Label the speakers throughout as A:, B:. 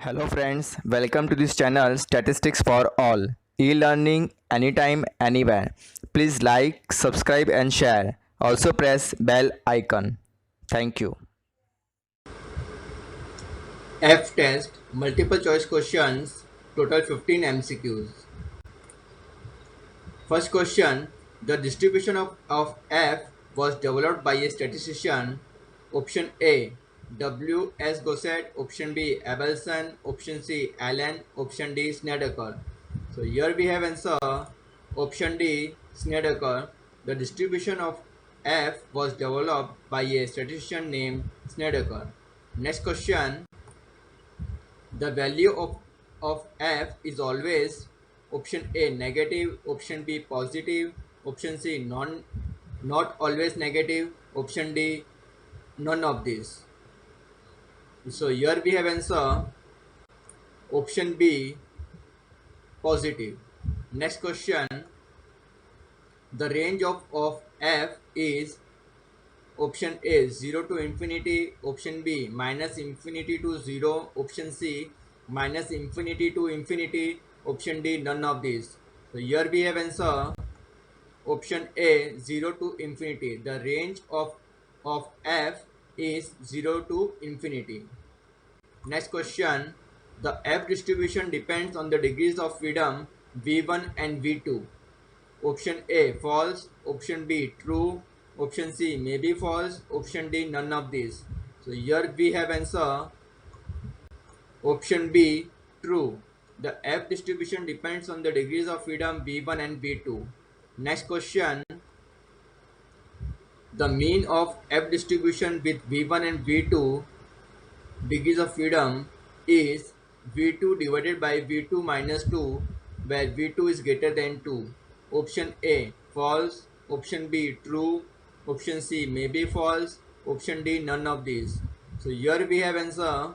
A: Hello friends, welcome to this channel Statistics for All. E-learning anytime, anywhere. Please like, subscribe and share. Also press bell icon. Thank you.
B: F test, multiple choice questions, total 15 MCQs. First question, the distribution of F was developed by a statistician. Option A, W. S. Gossett. Option B, Abelson. Option C, Allen. Option D, Snedeker. So here we have answer. Option D, Snedeker. The distribution of F was developed by a statistician named Snedeker. Next question, the value of f is always option A negative, option B positive, option C not always negative, option D none of this. So here we have answer option B positive. Next question, the range of f is option A 0 to infinity, option B minus infinity to 0, option C minus infinity to infinity, option D none of these. So here we have answer option A 0 to infinity. The range of f is 0 to infinity. Next question, the f distribution depends on the degrees of freedom v1 and v2. Option A false, option B true, option C maybe false, option D none of these. So here we have answer option B true. The F distribution depends on the degrees of freedom V1 and V2. Next question, the mean of F distribution with V1 and V2 degrees of freedom is V2 divided by V2 minus 2, where V2 is greater than 2. Option A false, option B true, option C maybe false, option D none of these. So here we have answer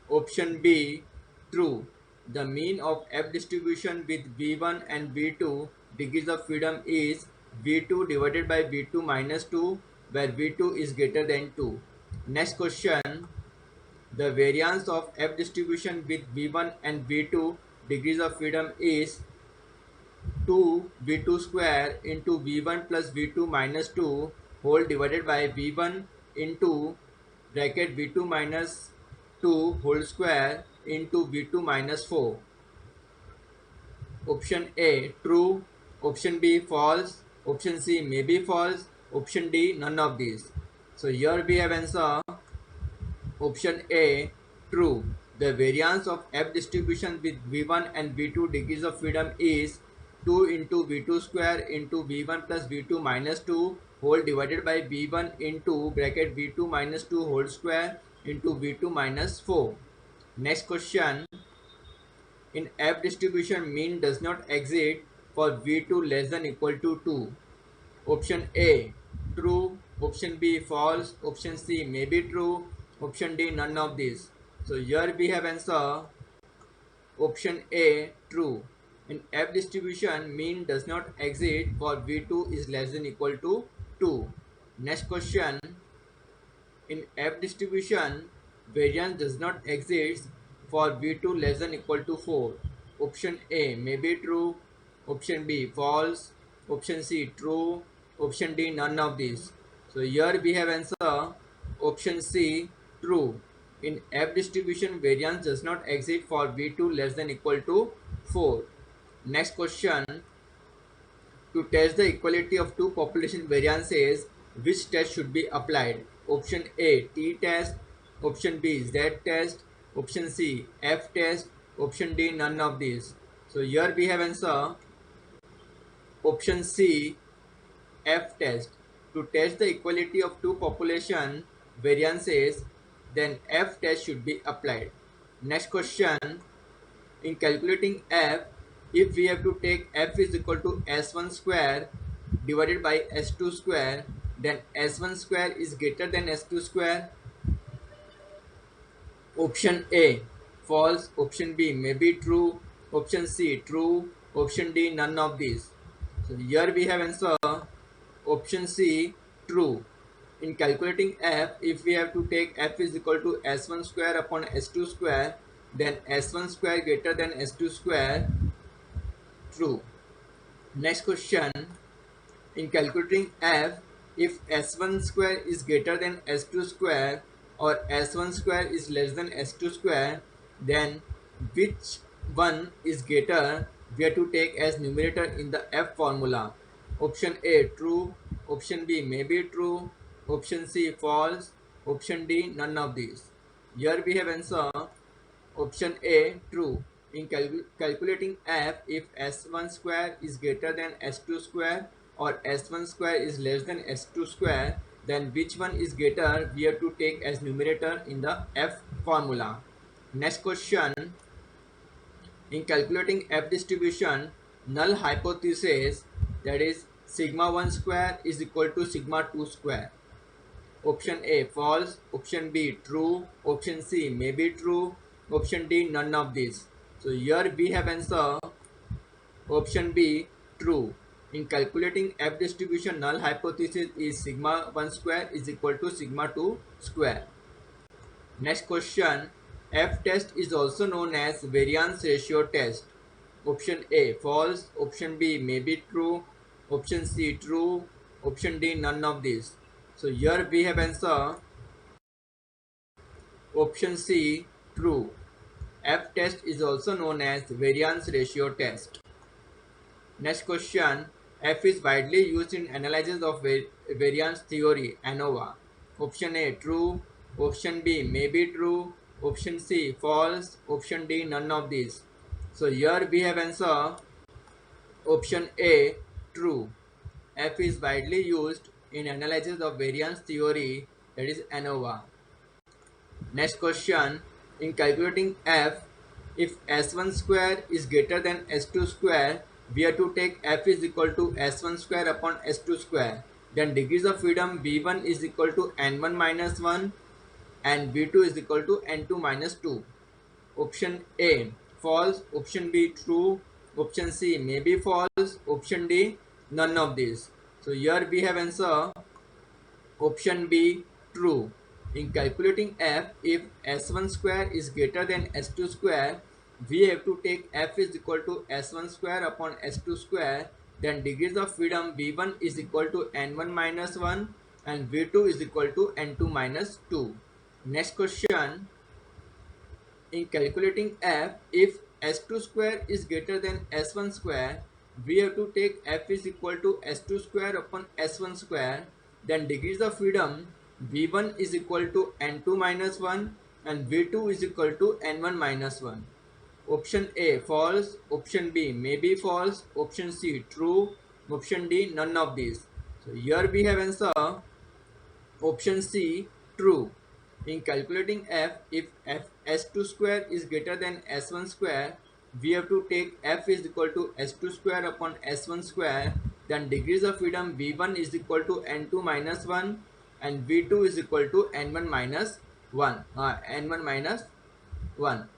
B: option B true. The mean of F distribution with V1 and V2 degrees of freedom is V2 divided by V2 minus 2, where V2 is greater than 2. Next question, the variance of F distribution with V1 and V2 degrees of freedom is 2 V2 square into V1 plus V2 minus 2 whole divided by V1 into bracket V2 minus 2 whole square into V2 minus 4. Option A true, option B false, option C maybe false, option D none of these. So here we have answer option A true. The variance of F distribution with V1 and V2 degrees of freedom is 2 into V2 square into V1 plus V2 minus 2 whole divided by V1 into bracket V2 minus 2 whole square into V2 minus 4. Next question, in F distribution mean does not exist for V2 less than equal to 2. Option A true, option B false, option C may be true, option D none of these. So here we have answer option A true. In F distribution mean does not exist for V2 is less than equal to 2. Next question, in F distribution variance does not exist for V2 less than equal to 4. Option A may be true, option B false, option C true, option D none of these. So here we have answer option C true. In F distribution variance does not exist for V2 less than equal to 4. Next question, to test the equality of two population variances, which test should be applied? Option A t test, option B z test, option C f test, option D none of these. So here we have answer option C f test. To test the equality of two population variances, then f test should be applied. Next question, in calculating f, if we have to take f is equal to s1 square divided by s2 square, then s1 square is greater than s2 square. Option A false, option B may be true, option C true, option D none of these. So here we have answer option C true. In calculating f, if we have to take f is equal to s1 square upon s2 square, then s1 square greater than s2 square, true. Next question, in calculating f, if s1 square is greater than s2 square or s1 square is less than s2 square, then which one is greater we have to take as numerator in the f formula. Option A true, option B may be true, option C false, option D none of these. Here we have answer option A true. In calculating f, if s1 square is greater than s2 square or s1 square is less than s2 square, then which one is greater we have to take as numerator in the f formula. Next question, in calculating f distribution, null hypothesis, that is sigma 1 square is equal to sigma 2 square. Option A false, option B true, option C may be true, option D none of these. So here we have answer option B true. In calculating f distribution, null hypothesis is sigma 1 square is equal to sigma 2 square. Next question, f test is also known as variance ratio test. Option A false, option B may be true, option C true, option D none of these. So here we have answer option C true. F test is also known as variance ratio test. Next question, F is widely used in analysis of variance theory, ANOVA. Option A true, option B may be true, option C false, option D none of these. So here we have answer option A true. F is widely used in analysis of variance theory, that is ANOVA. Next question, in calculating f, if s1 square is greater than s2 square, we have to take f is equal to s1 square upon s2 square. Then degrees of freedom v1 is equal to n1 minus 1 and v2 is equal to n2 minus 2. Option A false, option B true, option C may be false, option D none of these. So here we have answer option B true. In calculating f, if s1 square is greater than s2 square, we have to take f is equal to s1 square upon s2 square. Then degrees of freedom v1 is equal to n1 minus 1 and v2 is equal to n2 minus 2. Next question, in calculating f, if s2 square is greater than s1 square, we have to take f is equal to s2 square upon s1 square. Then degrees of freedom v1 is equal to n2 minus 1 and v2 is equal to n1 minus 1. Option A false, option B may be false, option C true, option D none of these. So here we have answer option C true. In calculating f, if s2 square is greater than s1 square, we have to take f is equal to s2 square upon s1 square. Then degrees of freedom v1 is equal to n2 minus 1 and v2 is equal to n1 minus 1. n1 minus 1.